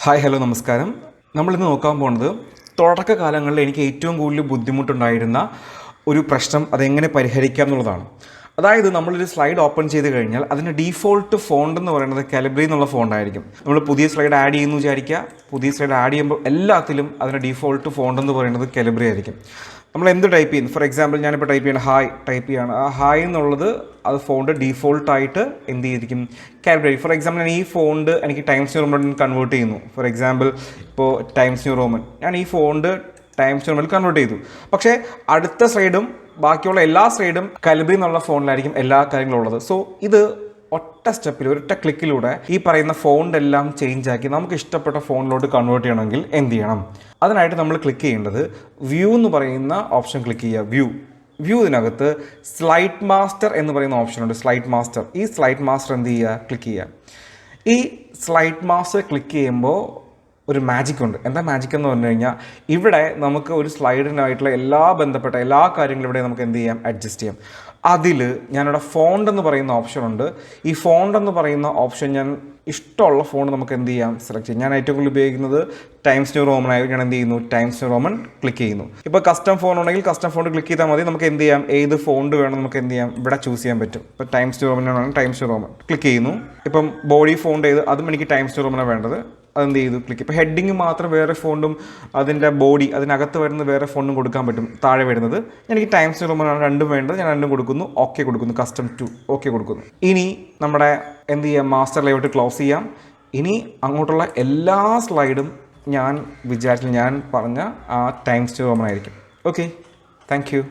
Hi hello നമസ്കാരം. നമ്മളിന്ന് നോക്കാൻ പോകുന്നത് തുടക്കകാലങ്ങളിൽ എനിക്ക് ഏറ്റവും കൂടുതൽ ബുദ്ധിമുട്ടുണ്ടായിരുന്ന ഒരു പ്രശ്നം അതെങ്ങനെ പരിഹരിക്കാം എന്നുള്ളതാണ്. അതായത് നമ്മളൊരു സ്ലൈഡ് ഓപ്പൺ ചെയ്ത് കഴിഞ്ഞാൽ അതിൻ്റെ ഡീഫോൾട്ട് ഫോണ്ട് എന്ന് പറയുന്നത് കാലിബ്രി എന്നുള്ള ഫോണ്ടായിരിക്കും. നമ്മൾ പുതിയ സ്ലൈഡ് ആഡ് ചെയ്യുന്നു വിചാരിക്കുക, പുതിയ സ്ലൈഡ് ആഡ് ചെയ്യുമ്പോൾ എല്ലാത്തിലും അതിൻ്റെ ഡീഫോൾട്ട് ഫോണ്ട് എന്ന് പറയുന്നത് കാലിബ്രി ആയിരിക്കും. നമ്മൾ എന്ത് ടൈപ്പ് ചെയ്യുന്നു, ഫോർ എക്സാമ്പിൾ ഞാനിപ്പോൾ ടൈപ്പ് ചെയ്യണം ഹായ് ടൈപ്പ് ചെയ്യാണ്, ആ ഹായ് എന്നുള്ളത് അത് ഫോണ്ട് ഡീഫോൾട്ടായിട്ട് എന്ത് ചെയ്തിരിക്കും, കാലിബ്രി. ഫോർ എക്സാമ്പിൾ ഞാൻ ഈ ഫോണ്ട് എനിക്ക് ടൈംസ് ന്യൂ റോമൻ കൺവേർട്ട് ചെയ്യുന്നു. ഫോർ എക്സാമ്പിൾ ഇപ്പോൾ ടൈംസ് ന്യൂ റോമൻ ഞാൻ ഈ font times new Roman convert ചെയ്തു. പക്ഷേ അടുത്ത സ്ലൈഡും ബാക്കിയുള്ള എല്ലാ സ്ലൈഡും കാലിബ്രി എന്നുള്ള ഫോണിലായിരിക്കും എല്ലാ കാര്യങ്ങളും ഉള്ളത്. സോ ഇത് ഒറ്റ സ്റ്റെപ്പിൽ ഒരൊറ്റ ക്ലിക്കിലൂടെ ഈ പറയുന്ന ഫോണ്ട് എല്ലാം ചേഞ്ച് ആക്കി നമുക്ക് ഇഷ്ടപ്പെട്ട ഫോണിലോട്ട് കൺവേർട്ട് ചെയ്യണമെങ്കിൽ എന്ത് ചെയ്യണം? അതിനായിട്ട് നമ്മൾ ക്ലിക്ക് ചെയ്യേണ്ടത് വ്യൂ എന്ന് പറയുന്ന ഓപ്ഷൻ ക്ലിക്ക് ചെയ്യുക. വ്യൂവിനകത്ത് സ്ലൈഡ് മാസ്റ്റർ എന്ന് പറയുന്ന ഓപ്ഷനുണ്ട്, സ്ലൈഡ് മാസ്റ്റർ. ഈ സ്ലൈഡ് മാസ്റ്റർ എന്ത് ചെയ്യുക, ക്ലിക്ക് ചെയ്യുക. ഈ സ്ലൈഡ് മാസ്റ്റർ ക്ലിക്ക് ചെയ്യുമ്പോൾ ഒരു മാജിക് ഉണ്ട്. എന്താ മാജിക് എന്ന് പറഞ്ഞു കഴിഞ്ഞാൽ ഇവിടെ നമുക്ക് ഒരു സ്ലൈഡിനായിട്ടുള്ള ബന്ധപ്പെട്ട എല്ലാ കാര്യങ്ങളും ഇവിടെ നമുക്ക് എന്ത് ചെയ്യാം, അഡ്ജസ്റ്റ് ചെയ്യാം. അതിൽ ഞാനിവിടെ ഫോണ്ട് എന്ന് പറയുന്ന ഓപ്ഷൻ ഉണ്ട്. ഈ ഫോണ്ട് എന്ന് പറയുന്ന ഓപ്ഷൻ ഞാൻ ഇഷ്ടമുള്ള ഫോൺ നമുക്ക് എന്ത് ചെയ്യാം, സെലക്ട് ചെയ്യാം. ഞാൻ ഏറ്റവും കൂടുതൽ ഉപയോഗിക്കുന്നത് ടൈംസ് ന്യൂ റോമൻ ആയി. ഞാൻ എന്ത് ചെയ്യുന്നു, ടൈംസ് ന്യൂ റോമൻ ക്ലിക്ക് ചെയ്യുന്നു. ഇപ്പോൾ കസ്റ്റം ഫോൺ ഉണ്ടെങ്കിൽ കസ്റ്റം ഫോണ്ട് ക്ലിക്ക് ചെയ്താൽ മതി. നമുക്ക് എന്ത് ചെയ്യാം, ഏത് ഫോണ്ട് വേണം നമുക്ക് എന്ത് ചെയ്യാം, ഇവിടെ ചൂസ് ചെയ്യാൻ പറ്റും. ഇപ്പോൾ ടൈംസ് ന്യൂ റോമൻ വേണം, ടൈംസ് ന്യൂ റോമൻ ക്ലിക്ക് ചെയ്യുന്നു. ഇപ്പം ബോഡി ഫോണ്ട് ചെയ്ത് അതും എനിക്ക് ടൈംസ് ന്യൂ റോമനാണ് വേണ്ടത്, അതെന്ത് ചെയ്തു ക്ലിക്ക്. ഇപ്പോൾ ഹെഡിങ് മാത്രം വേറെ ഫോണ്ടും അതിൻ്റെ ബോഡി അതിനകത്ത് വരുന്ന വേറെ ഫോണ്ടും കൊടുക്കാൻ പറ്റും. താഴെ വരുന്നത് എനിക്ക് ടൈംസ് ന്യൂ റോമനാണ് രണ്ടും വേണ്ടത്, ഞാൻ രണ്ടും കൊടുക്കുന്നു, ഓക്കെ കൊടുക്കുന്നു, കസ്റ്റം ടു ഓക്കെ കൊടുക്കുന്നു. ഇനി നമ്മുടെ എന്ത് ചെയ്യാം, മാസ്റ്റർ ലേഔട്ട് ക്ലോസ് ചെയ്യാം. ഇനി അങ്ങോട്ടുള്ള എല്ലാ സ്ലൈഡും ഞാൻ പറഞ്ഞ ആ ടൈംസ് ന്യൂ റോമൻ ആയിരിക്കും. Okay, thank you.